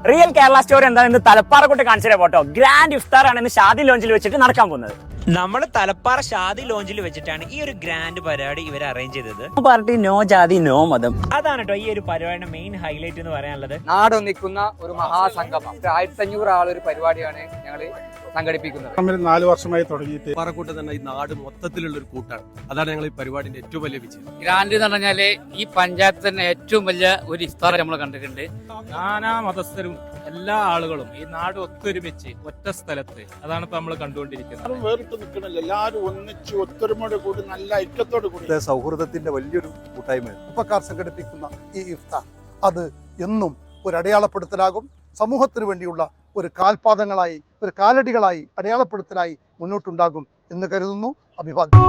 Real Kerala story എന്താണെന്ന് തലപ്പാറക്കോട്ട് കാണിച്ചു photo. Grand ഇഫ്താർ ആണ് ഇന്ന് ഷാദി ലോഞ്ചിൽ വെച്ചിട്ട് നടക്കാൻ പോകുന്നത്. നമ്മൾ തലപ്പാറ ഷാദി ലോഞ്ചിൽ വെച്ചിട്ടാണ് ഈ ഒരു ഗ്രാൻഡ് പരിപാടി ഇവർ അറേഞ്ച് ചെയ്തത്. പാർട്ടി നോ ജാതി നോ മതം, അതാണ് കേട്ടോ ഈ ഒരു പരിപാടിയുടെ മെയിൻ ഹൈലൈറ്റ് എന്ന് പറയാനുള്ളത്. നാടൊന്നിക്കുന്ന ഒരു മഹാസംഗമം, 1500 ആളൊരു പരിപാടിയാണ് ഞങ്ങൾ സംഘടിപ്പിക്കുന്നത്. 4 വർഷമായി തുടങ്ങിയിട്ട് പാറക്കൂട്ട് തന്നെ ഈ നാട് മൊത്തത്തിലുള്ള ഒരു കൂട്ടാണ്. അതാണ് ഞങ്ങൾ ഈ പരിപാടിന്റെ ഏറ്റവും വലിയ വിജയം. ഗ്രാൻഡ് എന്ന് പറഞ്ഞാല് ഈ പഞ്ചായത്ത് തന്നെ ഏറ്റവും വലിയ ഒരു ഇഫ്താർ നമ്മൾ കണ്ടിട്ടുണ്ട്. നാനാ മതസ്ഥരും എല്ലാ ആളുകളും ഈ നാട് ഒത്തൊരുമിച്ച് ഒറ്റ സ്ഥലത്ത്, അതാണ് ഇപ്പൊ നമ്മൾ കണ്ടുകൊണ്ടിരിക്കുന്നത്. വേറിട്ട് നിൽക്കണില്ല, എല്ലാവരും ഒന്നിച്ച് ഒത്തൊരുമയോടെ കൂടി നല്ല ഐക്യത്തോട് കൂടി സൗഹൃദത്തിന്റെ വലിയൊരു കൂട്ടായ്മയാണ് ഉപ്പക്കാർ സംഘടിപ്പിക്കുന്ന ഈ ഇഫ്താർ. അത് എന്നും ഒരു അടയാളപ്പെടുത്തലാകും. സമൂഹത്തിന് വേണ്ടിയുള്ള ഒരു കാൽപാദങ്ങളായി, ഒരു കാലടികളായി, അടയാളപ്പെടുത്തലായി മുന്നോട്ടുണ്ടാകും എന്ന് കരുതുന്നു. അഭിവാദ്യം.